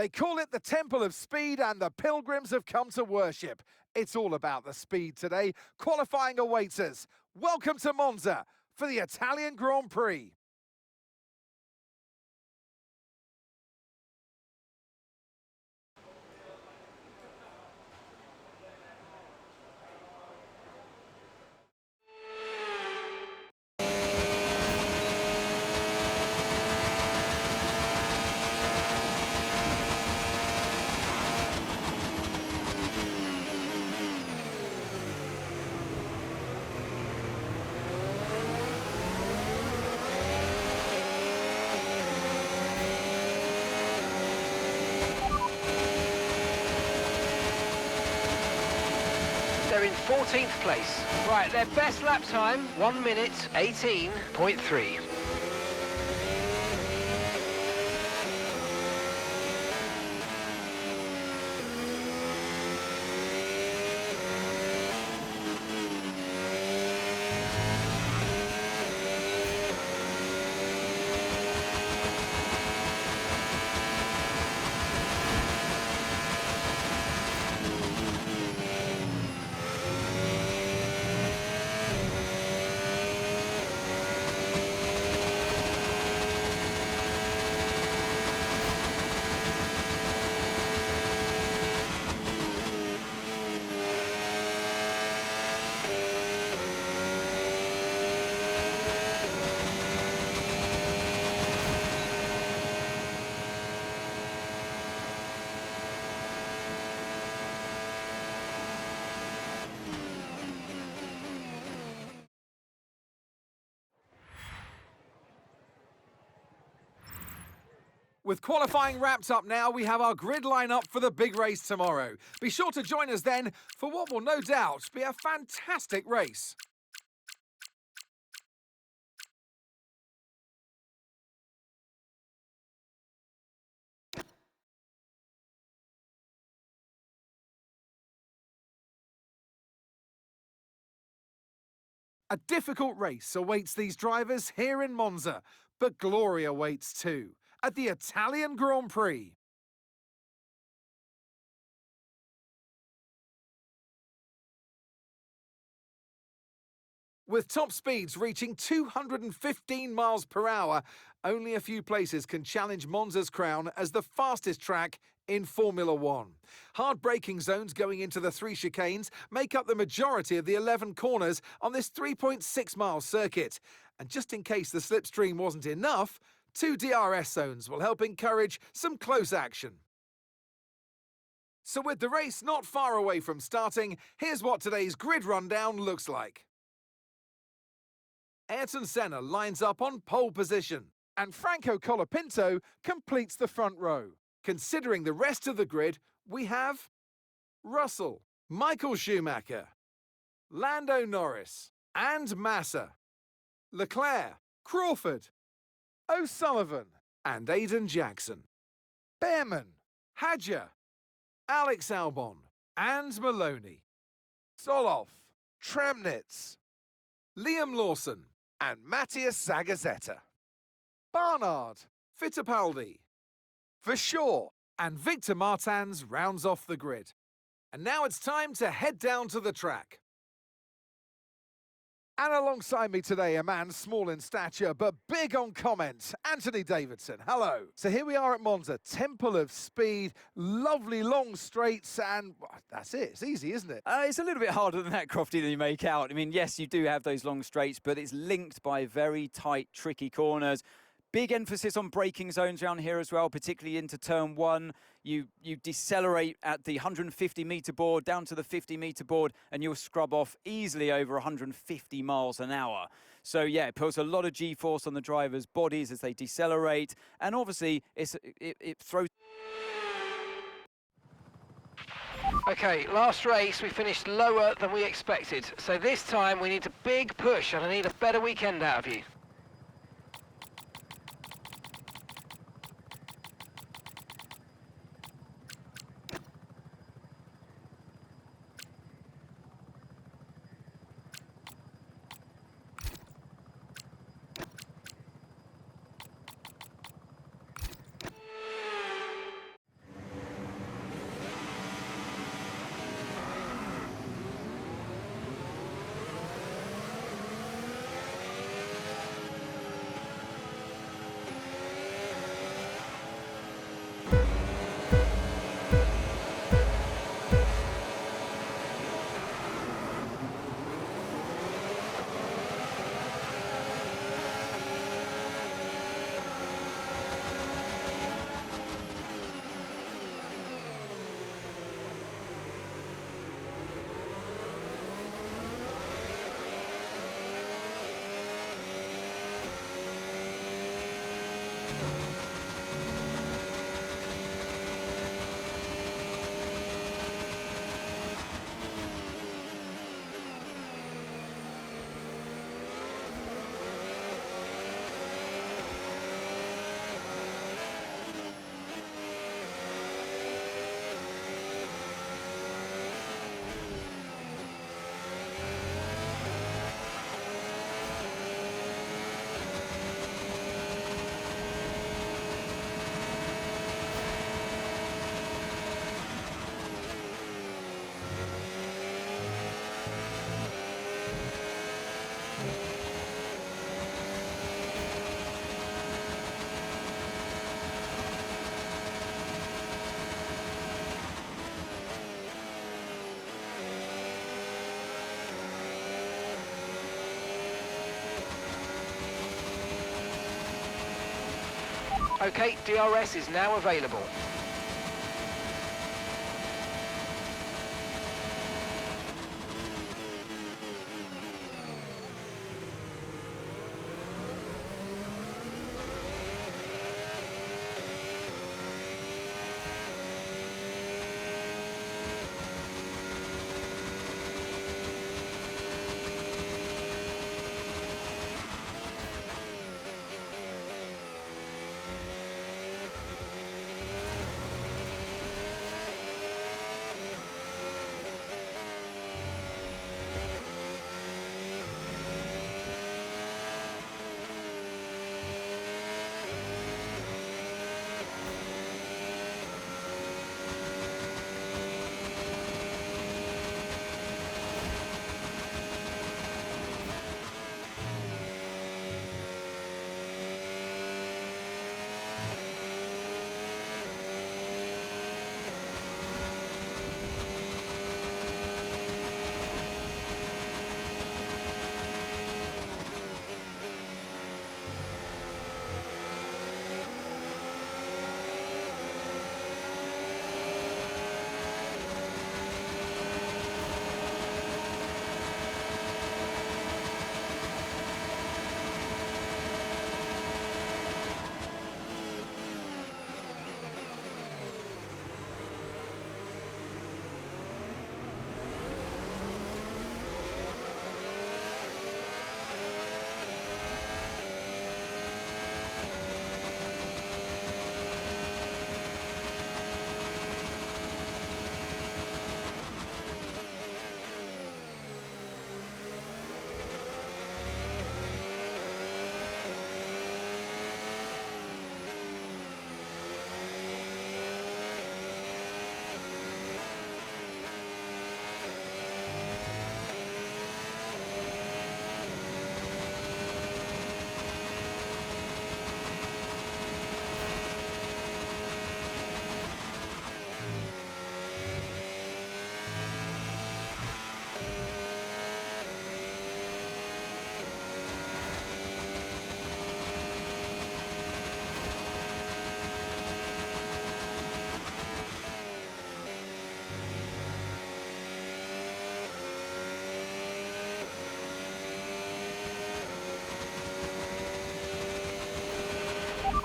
They call it the Temple of Speed, and the pilgrims have come to worship. It's all about the speed today. Qualifying awaits us. Welcome to Monza for the Italian Grand Prix. They're in 14th place. Right, their best lap time, 1 minute 18.3. With qualifying wrapped up now, we have our grid lineup for the big race tomorrow. Be sure to join us then for what will no doubt be a fantastic race. A difficult race awaits these drivers here in Monza, but glory awaits too at the Italian Grand Prix. With top speeds reaching 215 miles per hour, only a few places can challenge Monza's crown as the fastest track in Formula One. Hard braking zones going into the 3 chicanes make up the majority of the 11 corners on this 3.6-mile circuit. And just in case the slipstream wasn't enough, 2 DRS zones will help encourage some close action. So with the race not far away from starting, here's what today's grid rundown looks like. Ayrton Senna lines up on pole position, and Franco Colapinto completes the front row. Considering the rest of the grid, we have Russell, Michael Schumacher, Lando Norris, and Massa, Leclerc, Crawford, O'Sullivan, and Aiden Jackson, Behrman, Hadjar, Alex Albon, and Maloney, Soloff, Tramnitz, Liam Lawson, and Matthias Zagazzetta. Barnard, Fittipaldi, Verschoor, and Victor Martins rounds off the grid. And now it's time to head down to the track. And alongside me today, a man small in stature but big on comment, Anthony Davidson. Hello. So here we are at Monza, Temple of Speed, lovely long straights, and that's it. It's easy, isn't it? It's a little bit harder than that, Crofty, than you make out. I mean, yes, you do have those long straights, but it's linked by very tight, tricky corners. Big emphasis on braking zones around here as well, particularly into turn 1. You decelerate at the 150-metre board down to the 50-metre board, and you'll scrub off easily over 150 miles an hour. So, yeah, it puts a lot of G-force on the drivers' bodies as they decelerate, and obviously it throws... Okay, last race we finished lower than we expected. So this time we need a big push, and I need a better weekend out of you. Okay, DRS is now available.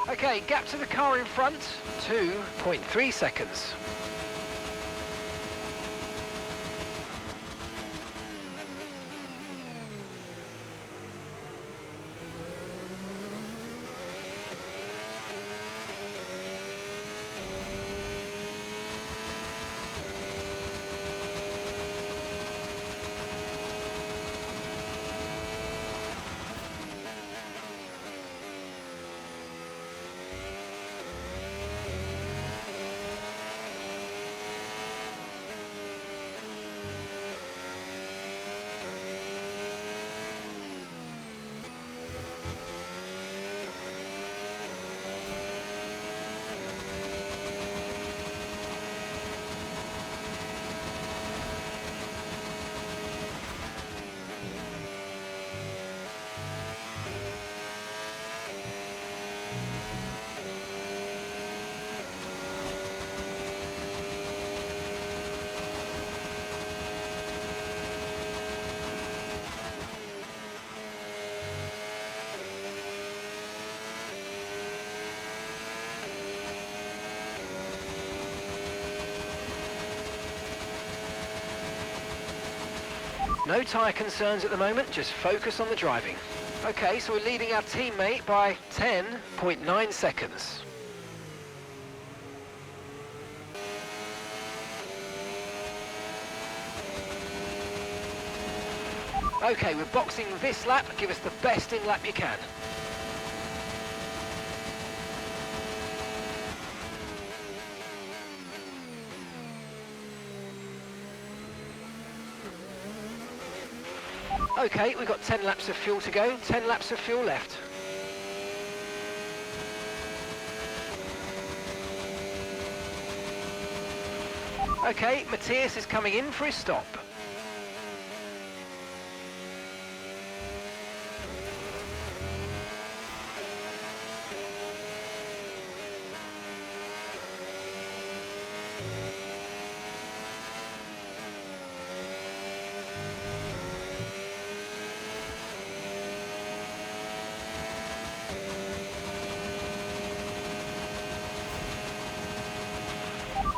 Okay, gap to the car in front, 2.3 seconds. No tyre concerns at the moment, just focus on the driving. Okay, so we're leading our teammate by 10.9 seconds. Okay, we're boxing this lap, give us the best in lap you can. Okay, we've got 10 laps of fuel to go, 10 laps of fuel left. Okay, Matthias is coming in for his stop.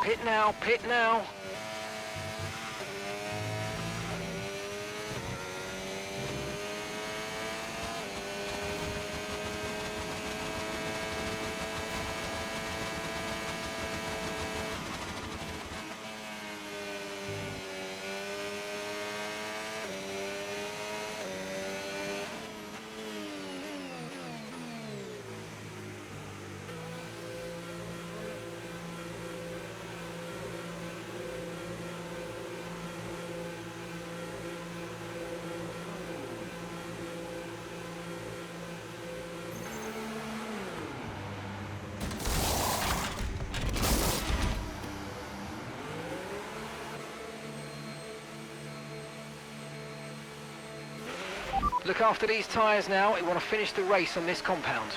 Pit now, pit now. Look after these tyres now, we want to finish the race on this compound.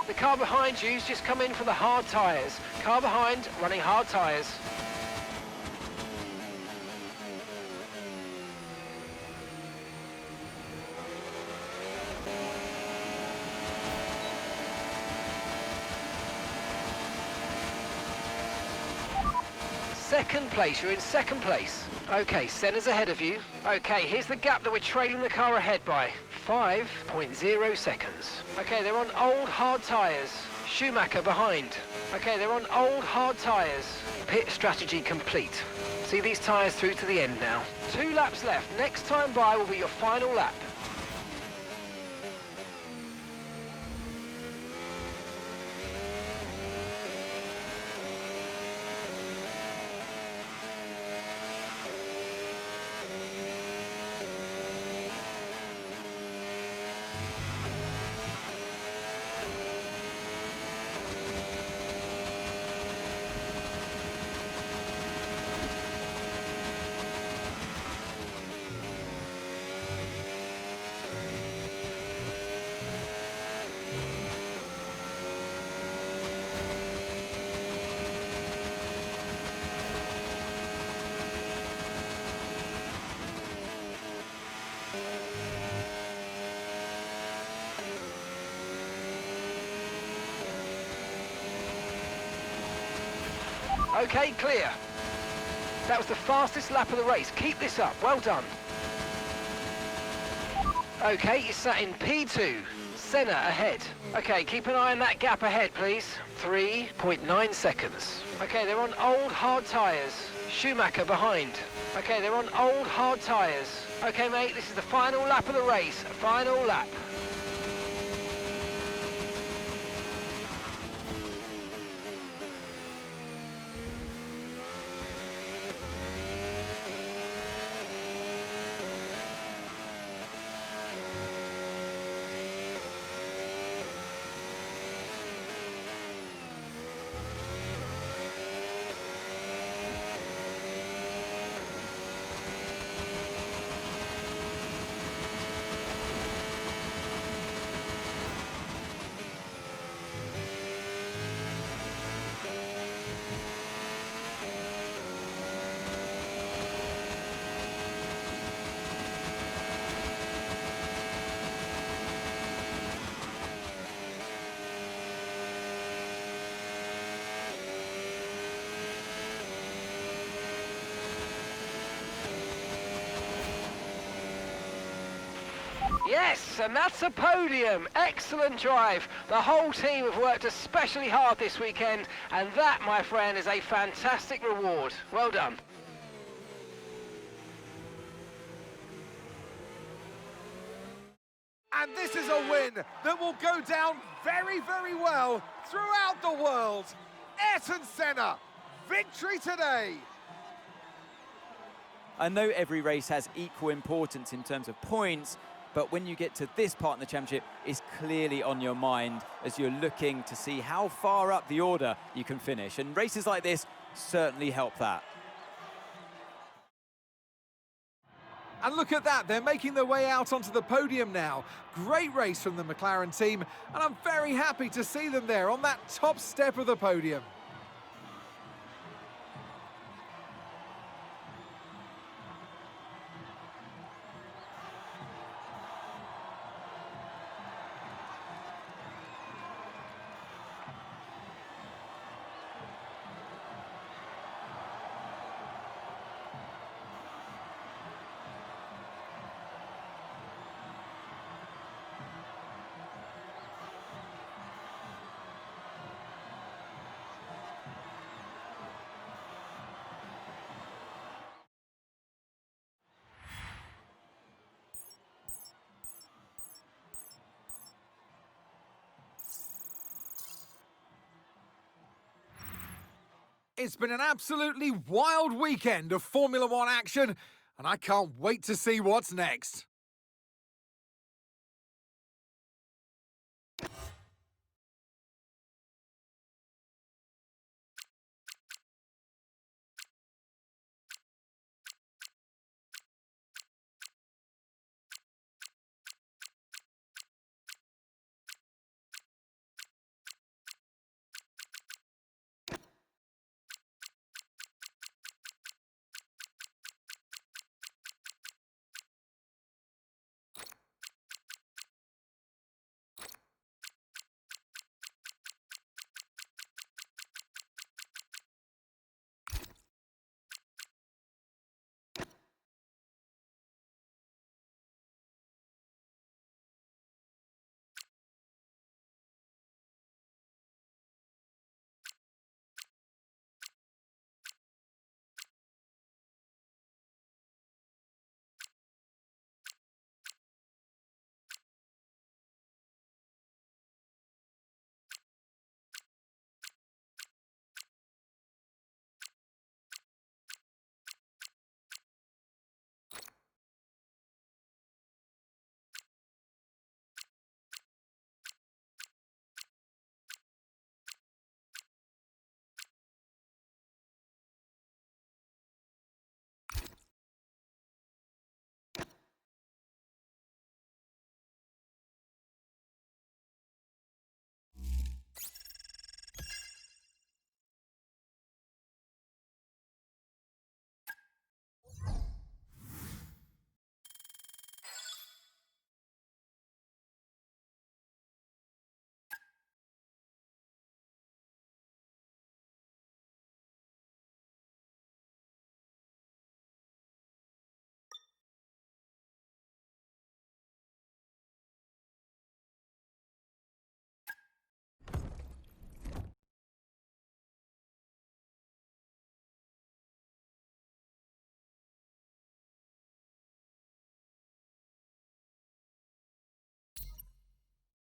The car behind you's just come in for the hard tyres. Car behind, running hard tyres. Second place, you're in second place. Okay, Senna's ahead of you. Okay, here's the gap that we're trailing the car ahead by. 5.0 seconds. Okay, they're on old hard tyres. Schumacher behind. Okay, they're on old hard tyres. Pit strategy complete. See these tyres through to the end now. 2 laps left. Next time by will be your final lap. Okay, clear. That was the fastest lap of the race. Keep this up. Well done. Okay, you sat in P2. Senna ahead. Okay, keep an eye on that gap ahead, please. 3.9 seconds. Okay, they're on old hard tyres. Schumacher behind. Okay, they're on old hard tyres. Okay, mate, this is the final lap of the race. Final lap. Yes, and that's a podium. Excellent drive. The whole team have worked especially hard this weekend, and that, my friend, is a fantastic reward. Well done. And this is a win that will go down very, very well throughout the world. Ayrton Senna, victory today. I know every race has equal importance in terms of points, but when you get to this part in the championship, it's clearly on your mind as you're looking to see how far up the order you can finish. And races like this certainly help that. And look at that, they're making their way out onto the podium now. Great race from the McLaren team, and I'm very happy to see them there on that top step of the podium. It's been an absolutely wild weekend of Formula One action, and I can't wait to see what's next.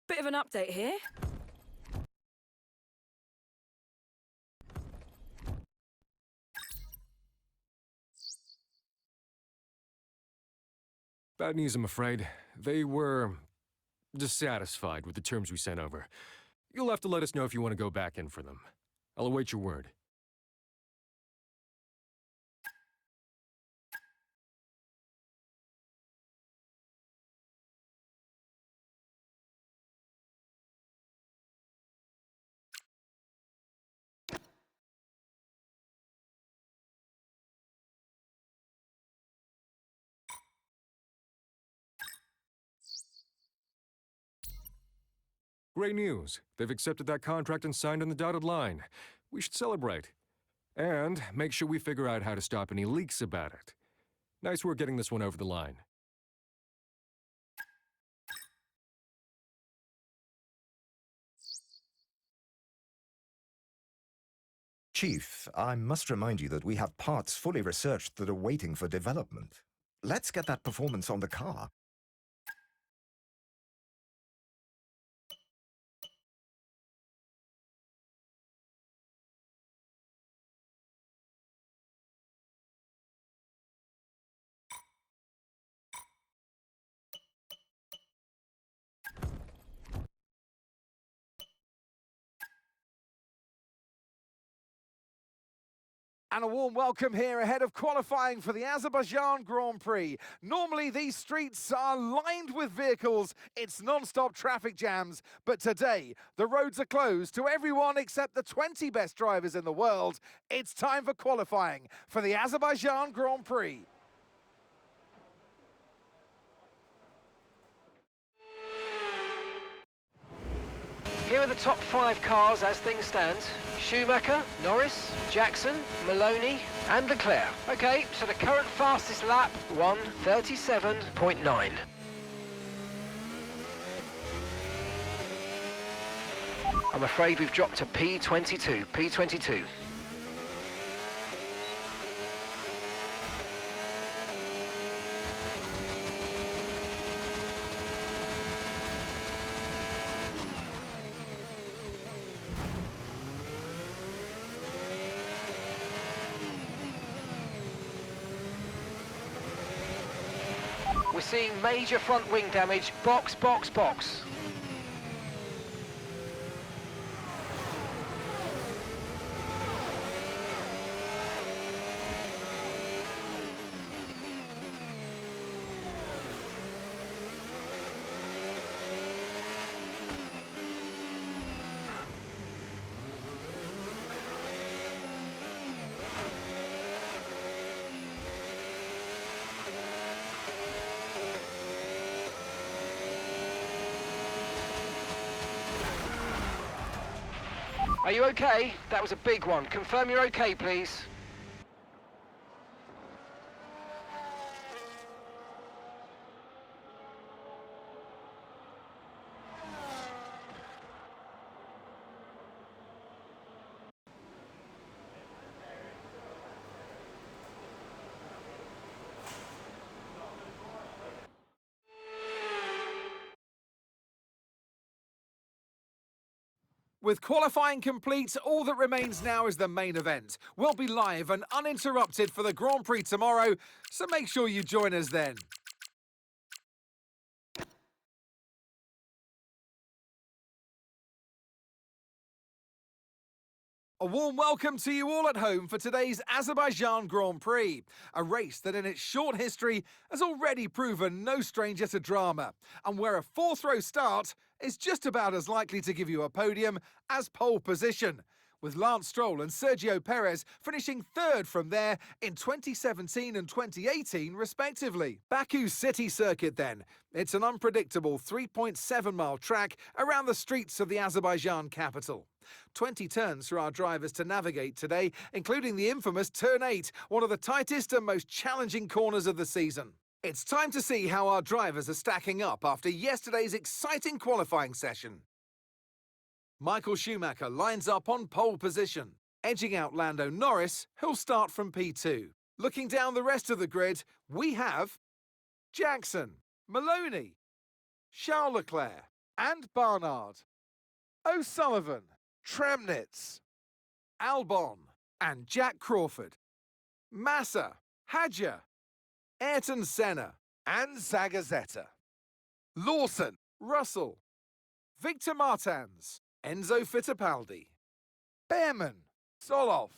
Bit of an update here. Bad news, I'm afraid. They were dissatisfied with the terms we sent over. You'll have to let us know if you want to go back in for them. I'll await your word. Great news. They've accepted that contract and signed on the dotted line. We should celebrate. And make sure we figure out how to stop any leaks about it. Nice work getting this one over the line. Chief, I must remind you that we have parts fully researched that are waiting for development. Let's get that performance on the car. And a warm welcome here ahead of qualifying for the Azerbaijan Grand Prix. Normally these streets are lined with vehicles, it's non-stop traffic jams, but today the roads are closed to everyone except the 20 best drivers in the world. It's time for qualifying for the Azerbaijan Grand Prix. Here are the top 5 cars as things stand. Schumacher, Norris, Jackson, Maloney and Leclerc. Okay, so the current fastest lap, 1:37.9. I'm afraid we've dropped to P22. We're seeing major front wing damage. Box. Are you okay? That was a big one. Confirm you're okay, please. With qualifying complete, all that remains now is the main event. We'll be live and uninterrupted for the Grand Prix tomorrow, so make sure you join us then. A warm welcome to you all at home for today's Azerbaijan Grand Prix, a race that in its short history has already proven no stranger to drama, and where a fourth-row start is just about as likely to give you a podium as pole position, with Lance Stroll and Sergio Perez finishing third from there in 2017 and 2018 respectively. Baku City Circuit then. It's an unpredictable 3.7-mile track around the streets of the Azerbaijan capital. 20 turns for our drivers to navigate today, including the infamous Turn 8, one of the tightest and most challenging corners of the season. It's time to see how our drivers are stacking up after yesterday's exciting qualifying session. Michael Schumacher lines up on pole position, edging out Lando Norris, who'll start from P2. Looking down the rest of the grid, we have Jackson, Maloney, Charles Leclerc and Barnard, O'Sullivan, Tramnitz, Albon and Jack Crawford, Massa, Hadja, Ayrton Senna and Zagazzetta, Lawson, Russell, Victor Martins, Enzo Fittipaldi, Behrman, Solov,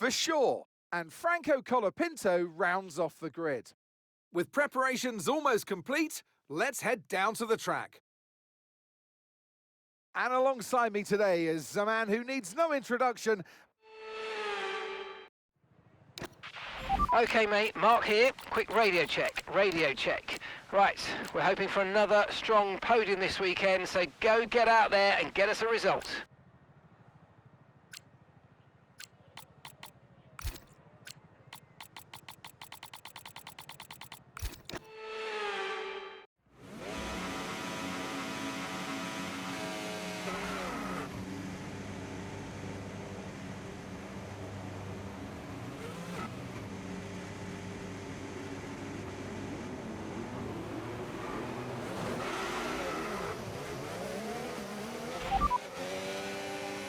Verschoor and Franco Colapinto rounds off the grid. With preparations almost complete, let's head down to the track. And alongside me today is a man who needs no introduction. Okay, mate, Mark here. Quick radio check. Right, we're hoping for another strong podium this weekend, so go get out there and get us a result.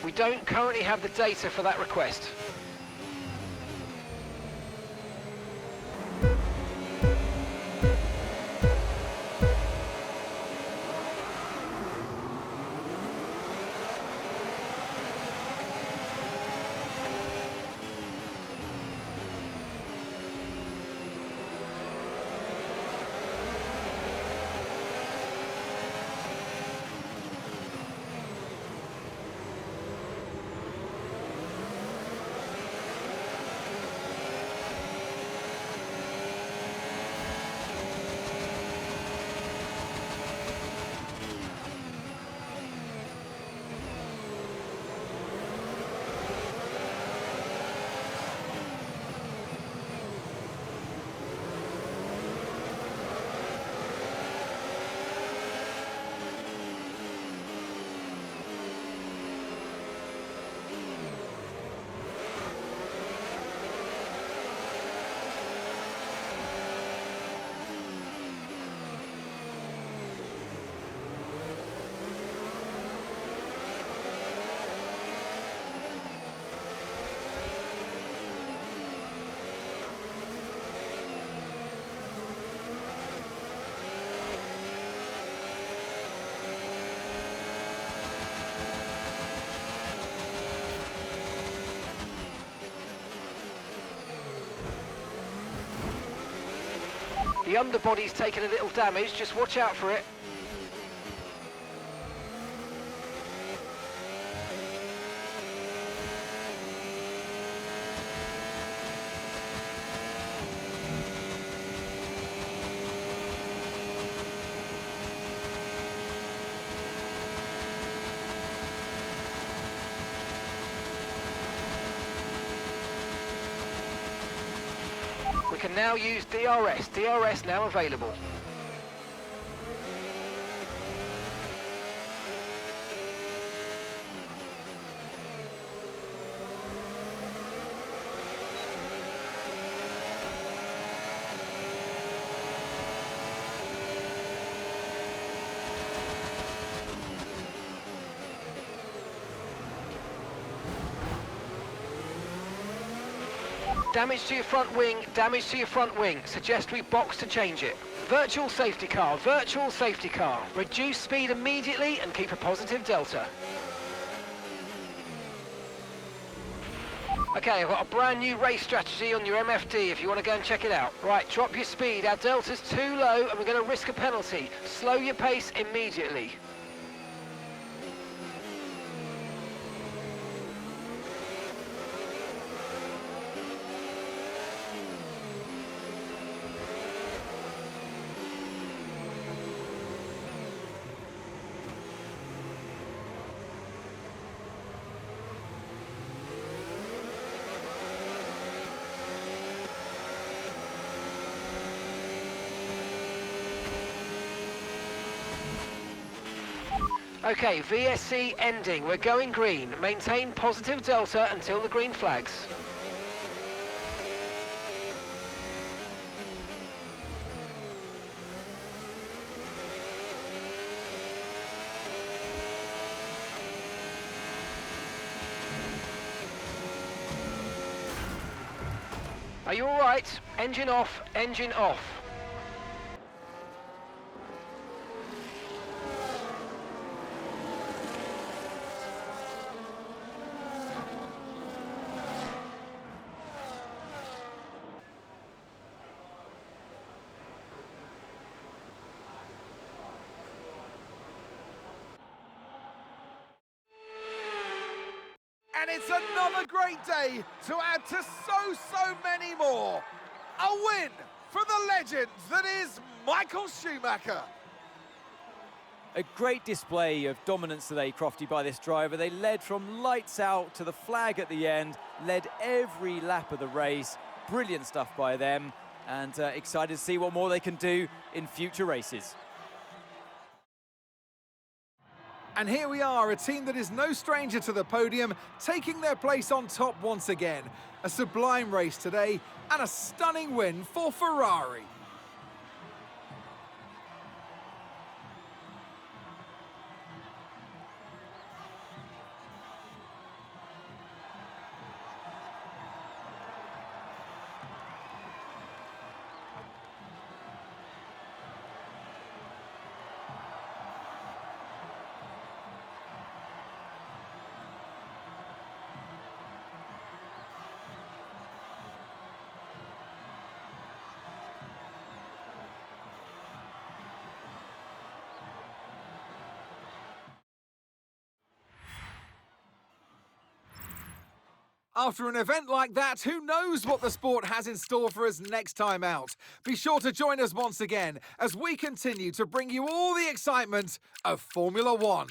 We don't currently have the data for that request. The underbody's taken a little damage, just watch out for it. We can now use DRS. DRS now available. Damage to your front wing, damage to your front wing. Suggest we box to change it. Virtual safety car, virtual safety car. Reduce speed immediately and keep a positive delta. Okay, I've got a brand new race strategy on your MFD if you want to go and check it out. Right, drop your speed. Our delta's too low and we're going to risk a penalty. Slow your pace immediately. Okay, VSC ending. We're going green. Maintain positive delta until the green flags. Are you all right? Engine off, engine off. And it's another great day to add to so many more. A win for the legend that is Michael Schumacher. A great display of dominance today, Crofty, by this driver. They led from lights out to the flag at the end, led every lap of the race. Brilliant stuff by them, and excited to see what more they can do in future races. And here we are, a team that is no stranger to the podium, taking their place on top once again. A sublime race today, and a stunning win for Ferrari. After an event like that, who knows what the sport has in store for us next time out? Be sure to join us once again as we continue to bring you all the excitement of Formula One.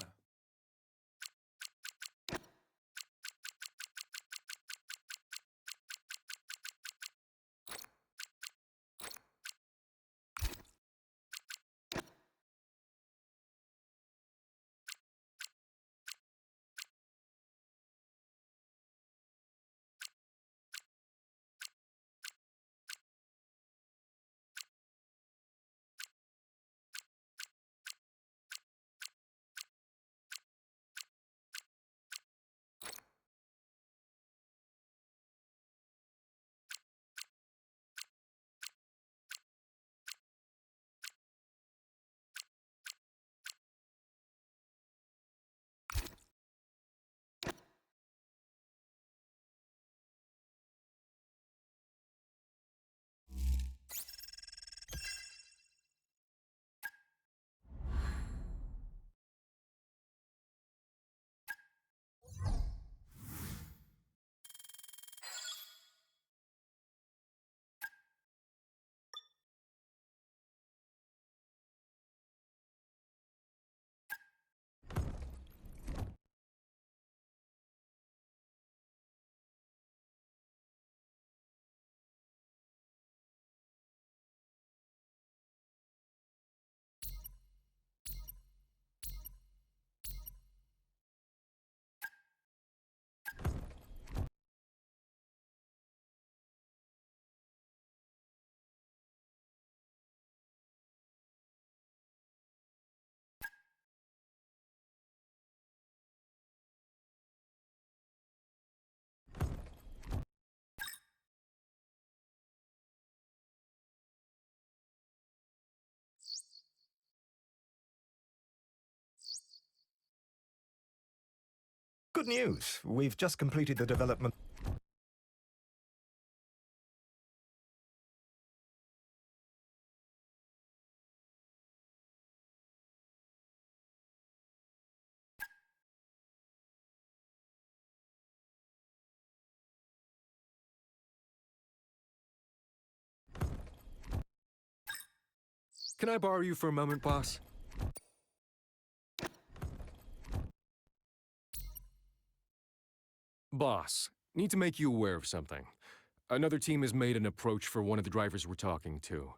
Good news. We've just completed the development. Can I borrow you for a moment, boss? Boss, need to make you aware of something. Another team has made an approach for one of the drivers we're talking to.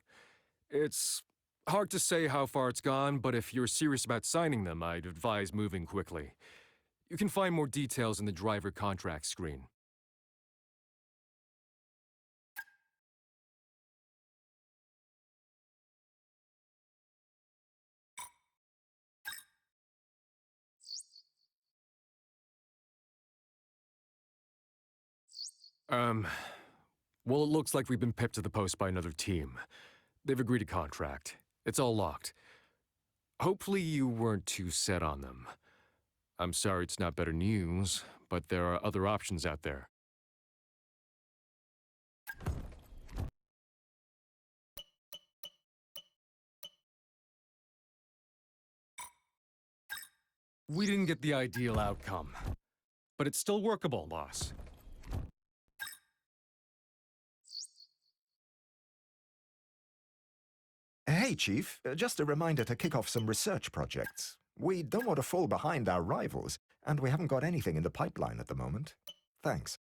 It's hard to say how far it's gone, but if you're serious about signing them, I'd advise moving quickly. You can find more details in the driver contract screen. Well, it looks like we've been pipped to the post by another team. They've agreed a contract. It's all locked. Hopefully you weren't too set on them. I'm sorry it's not better news, but there are other options out there. We didn't get the ideal outcome, but it's still workable, boss. Hey, Chief, just a reminder to kick off some research projects. We don't want to fall behind our rivals, and we haven't got anything in the pipeline at the moment. Thanks.